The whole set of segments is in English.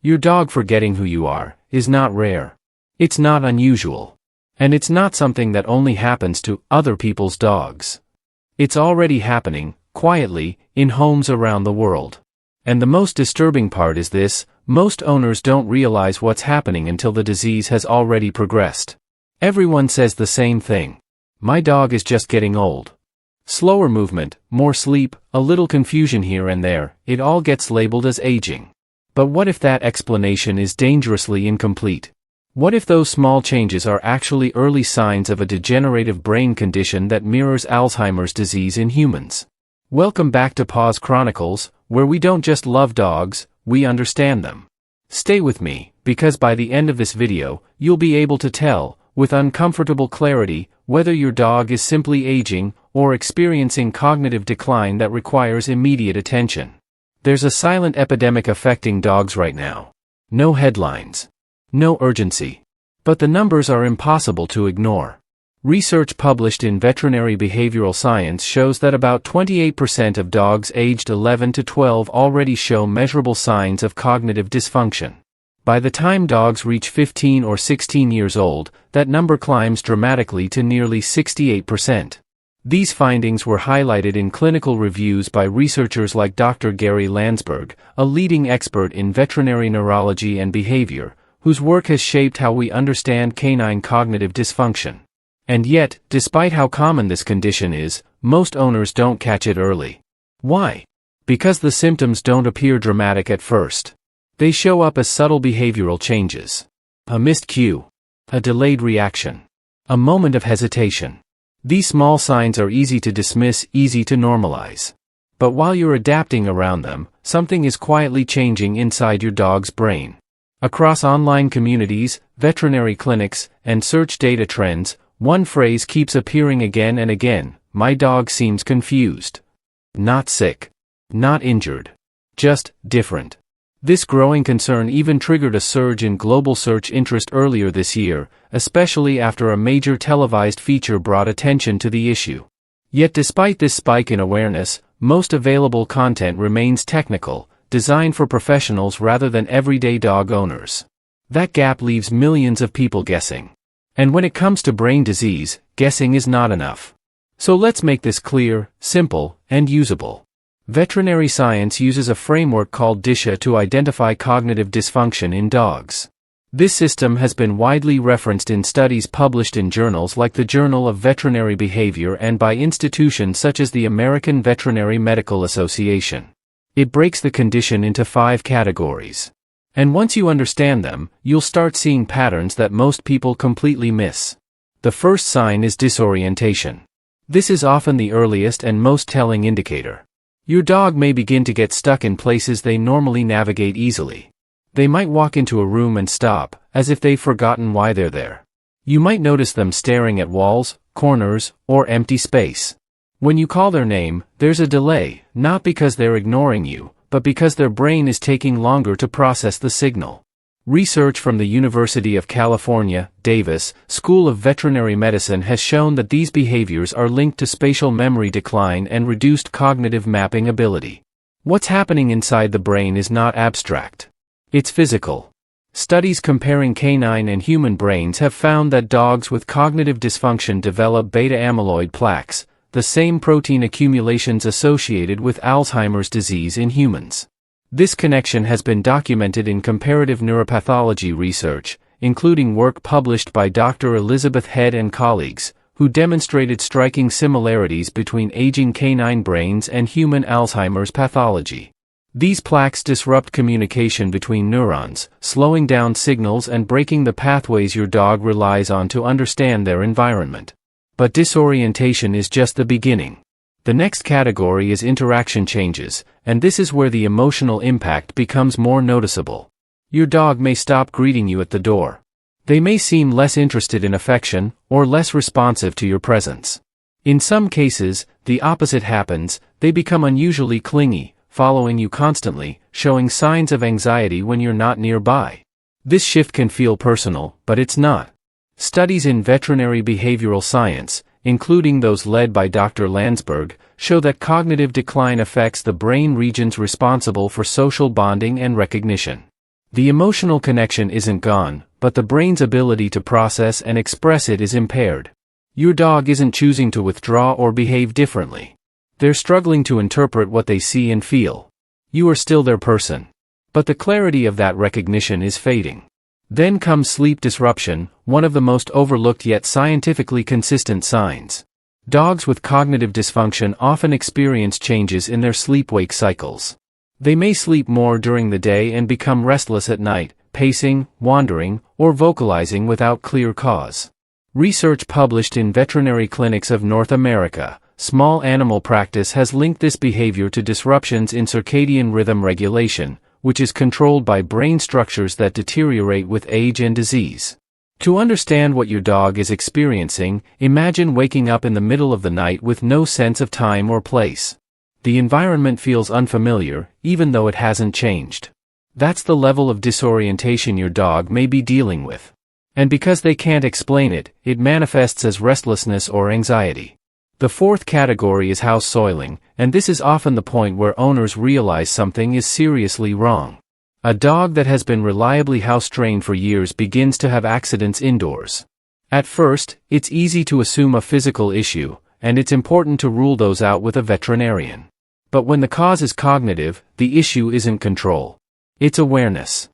Your dog forgetting who you are is not rare. It's not unusual. And it's not something that only happens to other people's dogs. It's already happening, quietly, in homes around the world. And the most disturbing part is this: most owners don't realize what's happening until the disease has already progressed. Everyone says the same thing. My dog is just getting old. Slower movement, more sleep, a little confusion here and there, it all gets labeled as aging. But what if that explanation is dangerously incomplete? What if those small changes are actually early signs of a degenerative brain condition that mirrors Alzheimer's disease in humans? Welcome back to Paws Chronicles, where we don't just love dogs, we understand them. Stay with me, because by the end of this video, you'll be able to tell, with uncomfortable clarity, whether your dog is simply aging or experiencing cognitive decline that requires immediate attention. There's a silent epidemic affecting dogs right now. No headlines. No urgency. But the numbers are impossible to ignore. Research published in Veterinary Behavioral Science shows that about 28% of dogs aged 11 to 12 already show measurable signs of cognitive dysfunction. By the time dogs reach 15 or 16 years old, that number climbs dramatically to nearly 68%. These findings were highlighted in clinical reviews by researchers like Dr. Gary Landsberg, a leading expert in veterinary neurology and behavior, whose work has shaped how we understand canine cognitive dysfunction. And yet, despite how common this condition is, most owners don't catch it early. Why? Because the symptoms don't appear dramatic at first. They show up as subtle behavioral changes. A missed cue. A delayed reaction. A moment of hesitation. These small signs are easy to dismiss, easy to normalize. But while you're adapting around them, something is quietly changing inside your dog's brain. Across online communities, veterinary clinics, and search data trends, one phrase keeps appearing again and again: my dog seems confused. Not sick. Not injured. Just different. This growing concern even triggered a surge in global search interest earlier this year, especially after a major televised feature brought attention to the issue. Yet despite this spike in awareness, most available content remains technical, designed for professionals rather than everyday dog owners. That gap leaves millions of people guessing. And when it comes to brain disease, guessing is not enough. So let's make this clear, simple, and usable. Veterinary science uses a framework called DISHA to identify cognitive dysfunction in dogs. This system has been widely referenced in studies published in journals like the Journal of Veterinary Behavior and by institutions such as the American Veterinary Medical Association. It breaks the condition into 5 categories. And once you understand them, you'll start seeing patterns that most people completely miss. The first sign is disorientation. This is often the earliest and most telling indicator. Your dog may begin to get stuck in places they normally navigate easily. They might walk into a room and stop, as if they've forgotten why they're there. You might notice them staring at walls, corners, or empty space. When you call their name, there's a delay, not because they're ignoring you, but because their brain is taking longer to process the signal. Research from the University of California, Davis, School of Veterinary Medicine has shown that these behaviors are linked to spatial memory decline and reduced cognitive mapping ability. What's happening inside the brain is not abstract. It's physical. Studies comparing canine and human brains have found that dogs with cognitive dysfunction develop beta-amyloid plaques, the same protein accumulations associated with Alzheimer's disease in humans. This connection has been documented in comparative neuropathology research, including work published by Dr. Elizabeth Head and colleagues, who demonstrated striking similarities between aging canine brains and human Alzheimer's pathology. These plaques disrupt communication between neurons, slowing down signals and breaking the pathways your dog relies on to understand their environment. But disorientation is just the beginning. The next category is interaction changes, and this is where the emotional impact becomes more noticeable. Your dog may stop greeting you at the door. They may seem less interested in affection, or less responsive to your presence. In some cases, the opposite happens: they become unusually clingy, following you constantly, showing signs of anxiety when you're not nearby. This shift can feel personal, but it's not. Studies in veterinary behavioral science, including those led by Dr. Landsberg, show that cognitive decline affects the brain regions responsible for social bonding and recognition. The emotional connection isn't gone, but the brain's ability to process and express it is impaired. Your dog isn't choosing to withdraw or behave differently. They're struggling to interpret what they see and feel. You are still their person. But the clarity of that recognition is fading. Then comes sleep disruption, one of the most overlooked yet scientifically consistent signs. Dogs with cognitive dysfunction often experience changes in their sleep-wake cycles. They may sleep more during the day and become restless at night, pacing, wandering, or vocalizing without clear cause. Research published in Veterinary Clinics of North America, Small Animal Practice has linked this behavior to disruptions in circadian rhythm regulation, which is controlled by brain structures that deteriorate with age and disease. To understand what your dog is experiencing, imagine waking up in the middle of the night with no sense of time or place. The environment feels unfamiliar, even though it hasn't changed. That's the level of disorientation your dog may be dealing with. And because they can't explain it, it manifests as restlessness or anxiety. The fourth category is house soiling, and this is often the point where owners realize something is seriously wrong. A dog that has been reliably house-trained for years begins to have accidents indoors. At first, it's easy to assume a physical issue, and it's important to rule those out with a veterinarian. But when the cause is cognitive, the issue isn't control. It's awareness.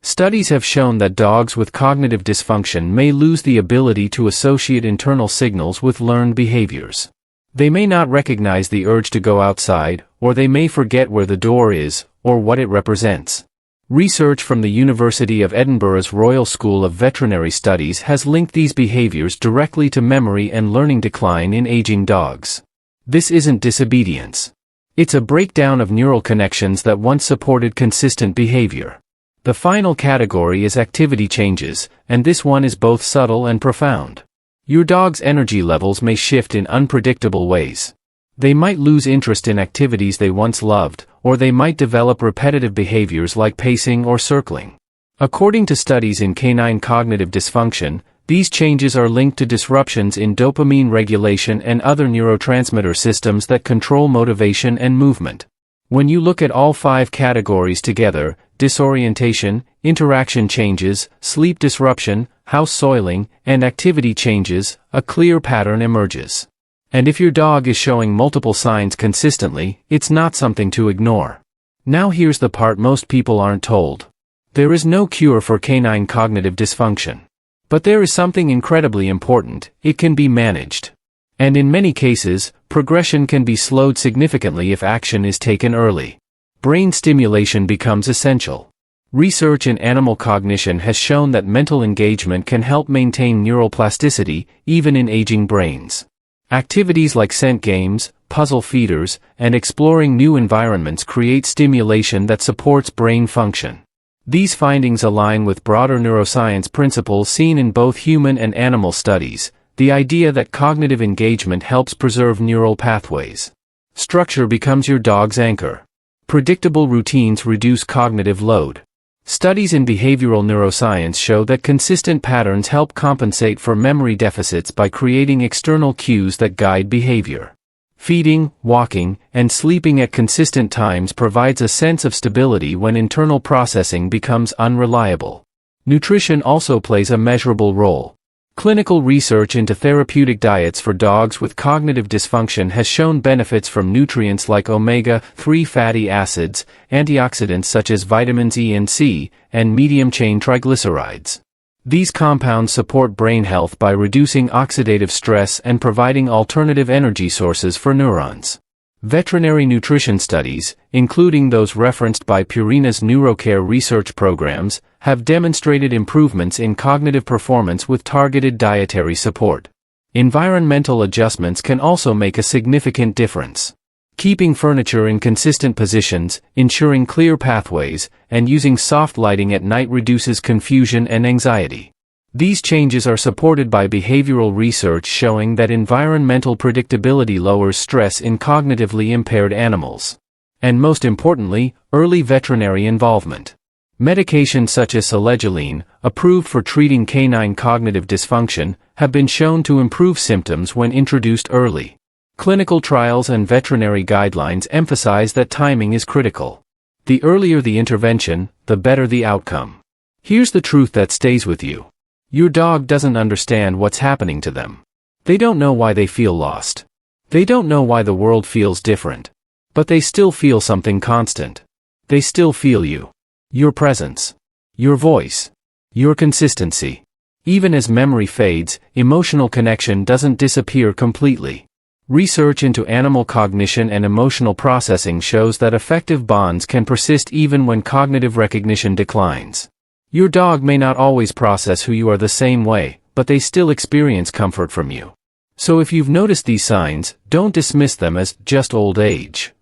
Studies have shown that dogs with cognitive dysfunction may lose the ability to associate internal signals with learned behaviors. They may not recognize the urge to go outside, or they may forget where the door is, or what it represents. Research from the University of Edinburgh's Royal School of Veterinary Studies has linked these behaviors directly to memory and learning decline in aging dogs. This isn't disobedience. It's a breakdown of neural connections that once supported consistent behavior. The final category is activity changes, and this one is both subtle and profound. Your dog's energy levels may shift in unpredictable ways. They might lose interest in activities they once loved, or they might develop repetitive behaviors like pacing or circling. According to studies in Canine Cognitive Dysfunction, these changes are linked to disruptions in dopamine regulation and other neurotransmitter systems that control motivation and movement. When you look at all 5 categories together, disorientation, interaction changes, sleep disruption, house soiling, and activity changes, a clear pattern emerges. And if your dog is showing multiple signs consistently, it's not something to ignore. Now here's the part most people aren't told. There is no cure for canine cognitive dysfunction. But there is something incredibly important: it can be managed. And in many cases, progression can be slowed significantly if action is taken early. Brain stimulation becomes essential. Research in animal cognition has shown that mental engagement can help maintain neural plasticity, even in aging brains. Activities like scent games, puzzle feeders, and exploring new environments create stimulation that supports brain function. These findings align with broader neuroscience principles seen in both human and animal studies, the idea that cognitive engagement helps preserve neural pathways. Structure becomes your dog's anchor. Predictable routines reduce cognitive load. Studies in behavioral neuroscience show that consistent patterns help compensate for memory deficits by creating external cues that guide behavior. Feeding, walking, and sleeping at consistent times provides a sense of stability when internal processing becomes unreliable. Nutrition also plays a measurable role. Clinical research into therapeutic diets for dogs with cognitive dysfunction has shown benefits from nutrients like omega-3 fatty acids, antioxidants such as vitamins E and C, and medium-chain triglycerides. These compounds support brain health by reducing oxidative stress and providing alternative energy sources for neurons. Veterinary nutrition studies, including those referenced by Purina's NeuroCare research programs, have demonstrated improvements in cognitive performance with targeted dietary support. Environmental adjustments can also make a significant difference. Keeping furniture in consistent positions, ensuring clear pathways, and using soft lighting at night reduces confusion and anxiety. These changes are supported by behavioral research showing that environmental predictability lowers stress in cognitively impaired animals. And most importantly, early veterinary involvement. Medications such as selegiline, approved for treating canine cognitive dysfunction, have been shown to improve symptoms when introduced early. Clinical trials and veterinary guidelines emphasize that timing is critical. The earlier the intervention, the better the outcome. Here's the truth that stays with you. Your dog doesn't understand what's happening to them. They don't know why they feel lost. They don't know why the world feels different. But they still feel something constant. They still feel you. Your presence. Your voice. Your consistency. Even as memory fades, emotional connection doesn't disappear completely. Research into animal cognition and emotional processing shows that affective bonds can persist even when cognitive recognition declines. Your dog may not always process who you are the same way, but they still experience comfort from you. So if you've noticed these signs, don't dismiss them as just old age.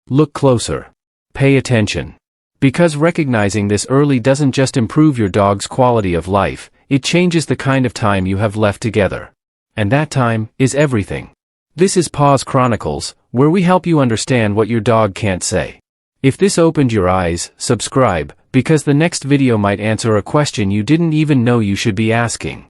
Look closer. Pay attention. Because recognizing this early doesn't just improve your dog's quality of life, it changes the kind of time you have left together. And that time is everything. This is Paws Chronicles, where we help you understand what your dog can't say. If this opened your eyes, subscribe, because the next video might answer a question you didn't even know you should be asking.